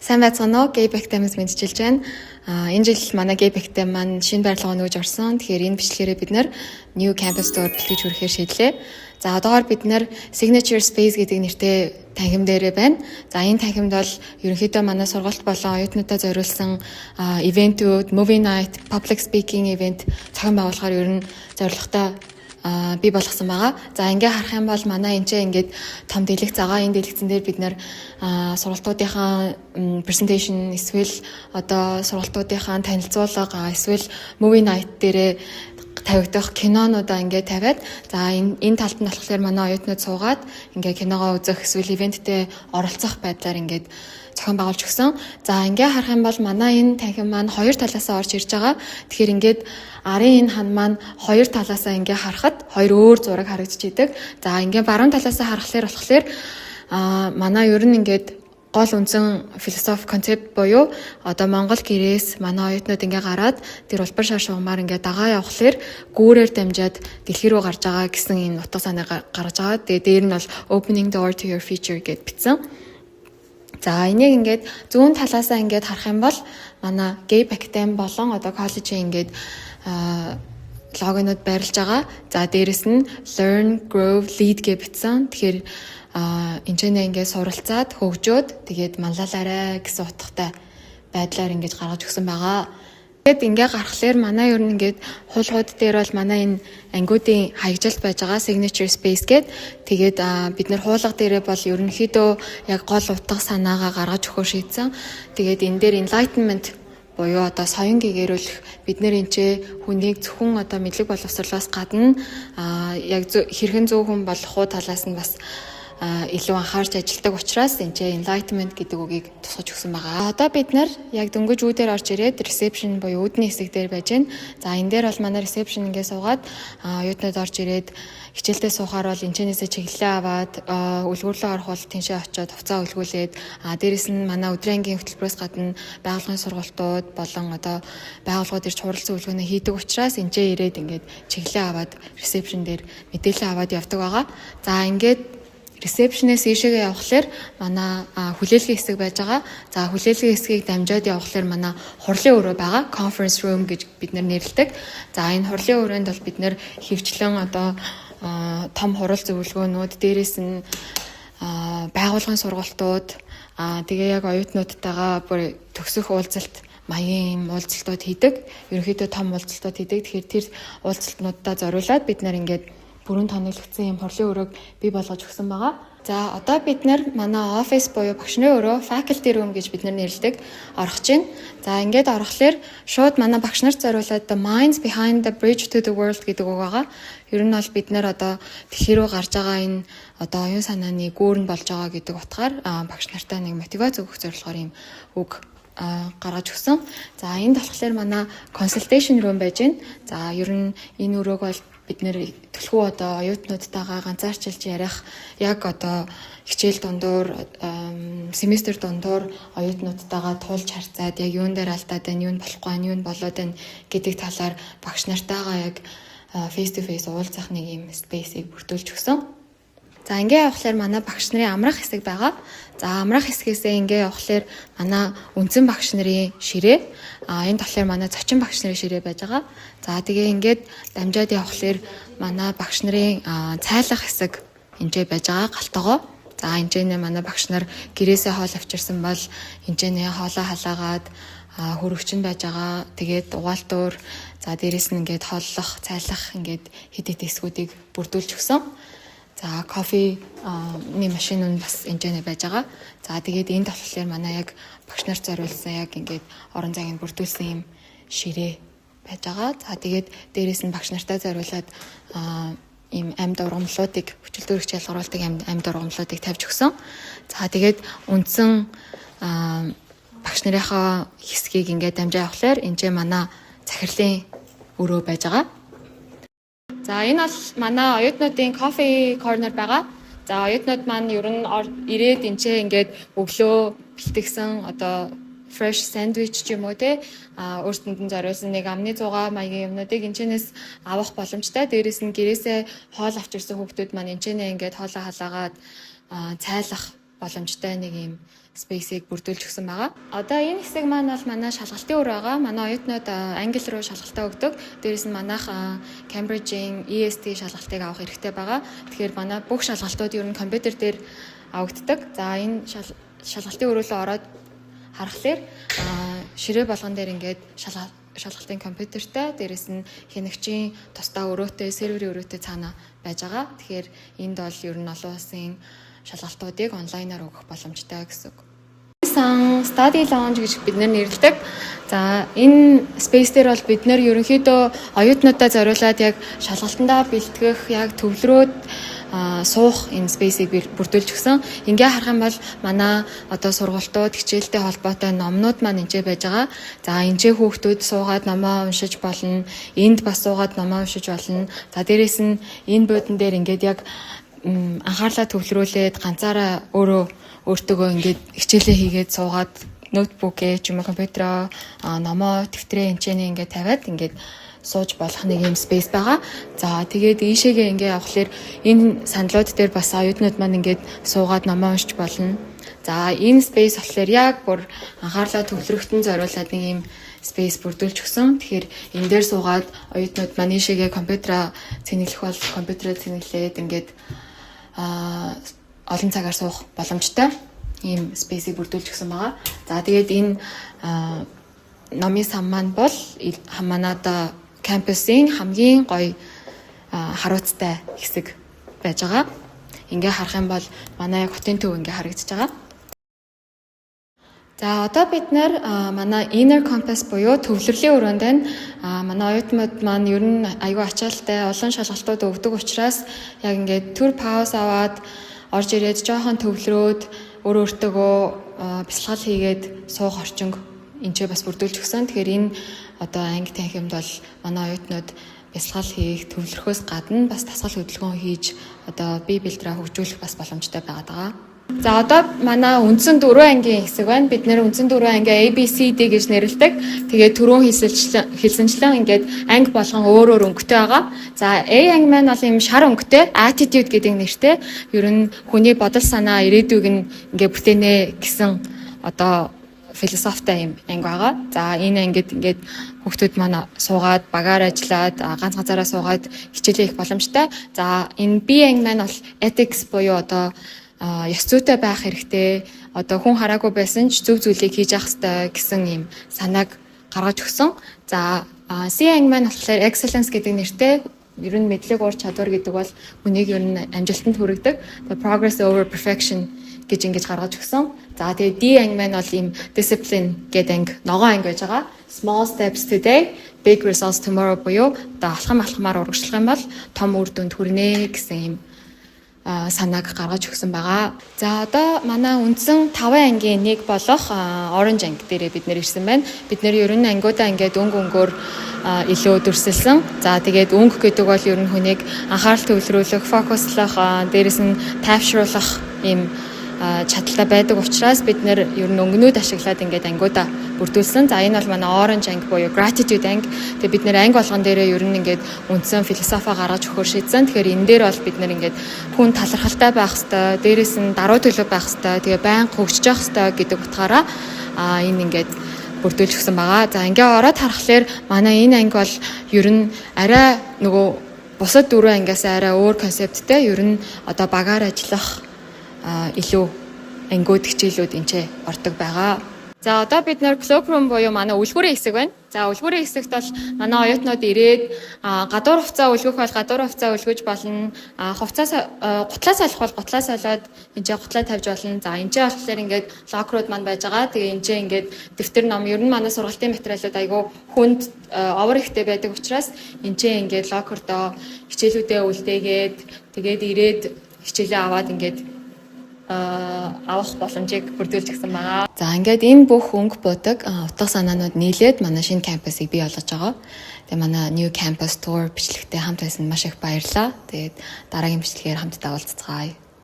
Сайн байцгаана уу? Gay Bactam-аас мэдчилж байна. Энэ жил манай Gay Bactam маань шинэ барилга нөгөөж орсон. Тэгэхээр энэ бичлэгээрээ бид нэр New Campus Store бэлтгэж хүрэхээр шийдлээ. За одоогоор бид нэр Signature Space гэдэг нэртэй танхим дээрээ байна. За энэ танхимд бол ерөнхийдөө манай сургалт болон оюутнуудаа зориулсан ивентүүд, movie night, public speaking event цахим байгуулахаар ер нь зорилготой бий болгосон байгаа. За ингээ харах юм бол манай энэ чинь ингээд том дэлгэц байгаа. Энэ дэлгэцэн дээр бид нэр сургалтуудынхаа presentation эсвэл одоо сургалтуудынхаа танилцуулга эсвэл movie night дээрээ тавигдах кинонуудаа ингээ тавиад за энэ талд нь болохоор манай оюутнууд суугаад ингээ киногоо үзэх эсвэл ивенттэй оролцох байдлаар ингээд зохион байгуулж өгсөн. За ингээ харах юм бол манай энэ танхим маань хоёр талаасаа орж ирж байгаа. Тэгэхээр ингээд арын энэ хан маань хоёр талаасаа ингээ харахад хоёр өөр зураг харагдчихийдэг. За ингээ баруун талаасаа харахаар болохоор манай ер нь ингээд гол үндсэн философи концепт буюу одоо Монгол гэрээс манай оюутнууд ингээ гараад тэр улбар шашуумаар ингээ дагаа явхлаар гүүрээр дамжаад дэлхий рүү гарч байгаа гэсэн энэ утга санаа гаргаж байгаа. Тэгээ дээр нь бол opening door to your future гэд бичсэн. За энийг ингээд зүүн талаасаа ингээд харах юм бол манай Gay Bactam болон одоо коллежийн ингээд логонууд байрлаж байгаа. За дээрэс нь learn, grow, lead гэж бичсэн. Тэгэхээр энэчнээ ингээд суралцаад хөгжөөд тэгээд манлайлаарай гэсэн утгатай байдлаар ингээд гаргаж өгсөн байгаа. Тэгэд ингээ гарахлаар манай ер нь ингээд хуулгууд дээр бол манай энэ ангиудын хаягжилт байж байгаа signature space гэд тэгээд бид нэр хуулга дээрээ бол ерөнхийдөө яг гол утга санаагаа гаргаж өгөхөөр шийдсэн. Тэгээд энэ дээр enlightenment буюу одоо соён гэгэрүүлэх бид нэр энэчээ хүнийг зөвхөн одоо мэдлэг боловсруулаас гадна яг хэрхэн зөв хүн болох уу талаас нь бас илүү анхаарч ажилладаг учраас энэ enlightenment гэдэг үгийг тусгаж өгсөн байгаа. Одоо бид нар яг дөнгөж үүдээр орж ирээд reception буюу үүдний хэсэг дээр байж байна. За энэ дээр бол манай reception ингээ суугаад оюутнууд орж ирээд хичээлдээ суухаар бол энэчнээсээ чиглэлээ аваад үлгүүрлээ орох бол тэншээ очиод хувцас үлгүүлээд дээрэс нь манай өдрийн ангийн хөтөлбөрөөс гадна байгууллагын сургалтууд болон одоо байгууллагууд ирж хуралцсан үлгөөнөө хийдэг учраас энэчээ ирээд ингээд чиглэлээ аваад reception дээр мэдээлэл аваад явдаг байгаа. За ингээд reception-ээс ийшээгээ явхлаар манай хүлээлгийн хэсэг байж байгаа. За хүлээлгийн хэсгийг дамжаад явхлаар манай хурлын өрөө байгаа. Conference room гэж бид нэрлэдэг. За энэ хурлын өрөөнд бол бид нэр хөвчлэн одоо том хурал зөвлөгөөнүүд, дээрээс нь байгууллагын сургалтууд, тэгээ яг оюутнуудтайгаа бүр төгсөх уулзалт маягийн уулзалтууд хийдэг. Ерөнхийдөө том уулзалтууд хийдэг. Тэгэхээр тэр уулзалтнуудаа зориулаад бид нар ингээд бүрэн тоноглогдсон юм хурлын өрөөг бий болгож өгсөн байгаа. За одоо бид нар манай офис буюу багшны өрөө faculty room гэж бид нэрлэдэг орох чинь. За ингээд орохлоор шууд манай багш нарт зориулаад the minds behind the bridge to the world гэдэг үг байгаа. Ер нь бол бид нар одоо дэлхий рүү гарч байгаа энэ одоо оюун санааны гүүрэн болж байгаа гэдэг утгаар багш нартаа нэг мотивац өгөх зорилгоор юм үг гаргаж өгсөн. За энд болохоор манай consultation room байж байна. За ер нь энэ өрөөг бол бид нэр төлхөө одоо оюутнуудтайгаа ганцаарчилж ярих яг одоо хичээл дундуур семестр дундуур оюутнуудтайгаа туулж харьцаад яг юун дээр алдаад байна, юу нь болохгүй байна, юу нь болоод байна гэдэг талаар багш нартайгаа яг face to face уулзах нэг юм space-ийг бүрдүүлж өгсөн. За ингээ явахлаар манай багш нарын амрах хэсэг байгаа. За амрах хэсгээсээ ингээ явахлаар манай үндсэн багш нарын ширээ, энэ болохоор манай зочин багш нарын ширээ байж байгаа. За тэгээ ингээд дамжаад явахлаар манай багш нарын цайлах хэсэг энэжээ байж байгаа галтгоо. За энэжээ манай багш нар гэрээсээ хоол авчирсан бол энэжээ хоолоо халаагаад хөрөвчин байж байгаа. Тэгээд угаалтуур за дээрэс нь ингээд хооллох, цайлах ингээд хэд хэд хэсгүүдийг бүрдүүлж өгсөн. За кофений машин нь бас энэжээ байж байгаа. За тэгээд энд болохоор манай яг багш нарт зориулсан яг ингээд орон зайг бүрдүүлсэн юм ширээ байж байгаа. За тэгээд дээрээс нь багш нартаа зориулаад ийм амьд ургамлуудыг хүчилтөрөгч ялгаруулдаг амьд ургамлуудыг тавьж өгсөн. За тэгээд үндсэн багш нарынхаа хэсгийг ингээд дамжаа явахлаар энэжээ манай захирлын өрөө байж байгаа. За энэ бол манай оюутнуудын coffee corner байгаа. За оюутнууд маань ер нь ирээд энэчээ ингээд өглөө бэлтгэсэн одоо fresh sandwich ч юм уу те өөрсдөнд нь зориулсан нэг амны зугаа маягийн юмнуудыг энэчнээс авах боломжтой. Дээрээс нь гэрээсээ хоол авчирсан хүүхдүүд маань энэчнээ ингээд хоолоо халаагаад цайлах боломжтой нэг юм space-ийг бүрдүүлж өгсөн байгаа. Одоо энэ хэсэг маань бол манай шалгалтын үр байгаа. Манай оюутнууд англи руу шалгалтаа өгдөг. Дээрээс нь манайх Cambridge-ийн EST шалгалтыг авах хэрэгтэй байгаа. Тэгэхээр манай бүх шалгалтууд ер нь компьютер дээр авагддаг. За энэ шалгалтын үр рүү ороод харахаар ширээ болгон дээр ингээд шалгалтын компьютертэй, дээрээс нь хянагчийн тусдаа өрөөтэй, серверийн өрөөтэй цаана байж байгаа. Тэгэхээр энд бол ер нь олон улсын шалгалтуудыг онлайнаар өгөх боломжтой гэсэн үг. Study Lounge гэж бид нэрлэдэг. За энэ space дээр бол бид нэр ерөнхийдөө оюутнуудаа зориулаад яг шалгалтандаа бэлтгэх, яг төвлөрөөд суух энэ space-ийг бүрдүүлж өгсөн. Ингээ харах юм бол манай одоо сургалтууд, хичээлтэй холбоотой номнууд маань энд байж байгаа. За энэ хүүхдүүд суугаад номоо уншиж болно. Энд бас суугаад номоо уншиж болно. За дээрээс нь энэ буудан дээр ингээд яг анхаарлаа төвлөрүүлээд ганцаараа өөртөөгөө ингээд хичээлээ хийгээд суугаад ноутбукээ ч юм уу компьютероо номоо дэвтрээ энэчнээ ингээд тавиад ингээд сууж болох нэг юм space байгаа. За тэгээд ийшээгээ ингээд авахлаар энэ саналууд дээр бас оюутнууд маань ингээд суугаад номоо уншиж болно. За энэ space болохоор яг бүр анхаарлаа төвлөрөхтөн зориулаад нэг юм space бүрдүүлж өгсөн. Тэгэхээр энэ дээр суугаад оюутнууд маань ийшээгээ компьютераа цэнэглэх бол компьютераа цэнэглээд ингээд олон цагаар суух боломжтой ийм space-ийг бүрдүүлж өгсөн байгаа. За тэгээд энэ номын сан маань бол манайда кампусын хамгийн гоё харуулцтай хэсэг байж байгаа. Ингээ харах юм бол манай хотын төв ингээ харагдаж байгаа. За одоо бид нэр манай inner campus буюу төвлөрлийн өрөөнд байна. Манай оюутнууд маань ер нь аюу ачаалтай олон шалгалтууд өгдөг учраас яг ингээд төр пауз аваад орж ирээд жоохон төвлөрөөд өөртөөгөө бясалгал хийгээд суух орчинг энэчээ бас бүрдүүлж өгсөн. Тэгэхээр энэ одоо анги танхимд бол манай оюутнууд бясалгал хийх, төвлөрөхөөс гадна бас дасгал хөдөлгөөн хийж одоо бие бэлтрээ хөгжүүлэх бас боломжтой байгаад байгаа. За одоо манай үндсэн 4 ангийн хэсэг байна. Бид нэр үндсэн 4 анги ABCD гэж нэрлэдэг. Тэгээд түрүүн хэлсэнчлэн ингээд анги болгон өөр өнгөтэй байгаа. За A анги маань бол юм шар өнгөтэй, attitude гэдэг нэртэй. Ер нь хүний бодол санаа, ирээдүйг нь ингээд бүтээнэ гэсэн одоо философитой юм анги байгаа. За энэ ангид ингээд хүүхдүүд маань суугаад, багаар ажиллаад, ганц ганцаараа суугаад хичээлээ хийх боломжтой. За энэ B анги маань бол ethics буюу одоо ёс зүйтэй байх хэрэгтэй. Одоо хүн хараагүй байсан ч зөв зүйлийг хийж явах хэрэгтэй гэсэн юм санааг гаргаж өгсөн. За C анги маань болохоор excellence гэдэг нэртэй. Ер нь мэдлэг уур чадвар гэдэг бол хүнийг ер нь амжилтанд хүргэдэг. Progress over perfection гэж ингэж гаргаж өгсөн. За тэгээ D анги маань бол ийм discipline гэдэг анги, ногоон анги байж байгаа. Small steps today, big results tomorrow буюу одоо алхамаар урагшлах юм бол том үр дүнд хүрнэ гэсэн юм санааг гаргаж өгсөн байгаа. За одоо манай үндсэн 5 ангийн нэг болох orange анги дээрээ бид нэр ирсэн байна. Бид нэр ер нь ангиудаа ингээд өнгөөр илүү дүрсэлсэн. За тэгээд өнгө гэдэг бол ер нь хүнийг анхаарал төвлөрүүлэх, фокуслах, дээрэс нь тайвшруулах ийм чадaltaй байдаг учраас бид нэр ер нь өнгөнүүд ашиглаад ингээд ангиудаа бүрдүүлсэн. За энэ бол манай orange анги буюу gratitude анги. Тэгээ бид нэр анги болгон дээрээ ер нь ингээд үндсэн философи гаргаж өгөхөр шийдсэн. Тэгэхээр энэ дээр бол бид нэр ингээд хүн талархалтай байх хэвээр, дээрэс нь даруй төлөв байх хэвээр, тэгээ байнга хөгжиж явах хэвээр гэдэг утгаараа энэ ингээд бүрдүүлж өгсөн байгаа. За ингээ ороод харахаар манай энэ анги бол ер нь арай нөгөө бусад 4 ангиас арай өөр концепттэй. Ер нь одоо багаар ажиллах илүү ангиуд хичээлүүд энчээ ордог байгаа. За одоо бид нэр cloakroom буюу манай үлгүүрийн хэсэг байна. За үлгүүрийн хэсэгт бол манай оюутнууд ирээд гадуур хувцас үлгэх бол гадуур хувцас үлгэж болно. Гутлаа салах бол гутлаа салаад энчээ гутлаа тавьж болно. За энчээ болохоор ингээд локерууд маань байж байгаа. Тэгээ энчээ ингээд дэвтэр ном ер нь манай сургалтын материалууд айгүй хүнд овор ихтэй байдаг учраас энчээ ингээд локердоо хичээлүүдээ үлдээгээд тэгээд ирээд хичээлээ аваад ингээд авах боломжийг бүрдүүлж өгсөн байгаа. За ингээд энэ бүх өнгө будаг утга санаанууд нийлээд манай шинэ кампусыг бий болгож байгаа. Тэгээ манай new campus tour бичлэгтээ хамт байсан маш их баярлалаа. Тэгээд дараагийн бичлэгээр хамтдаа уулзцгаая.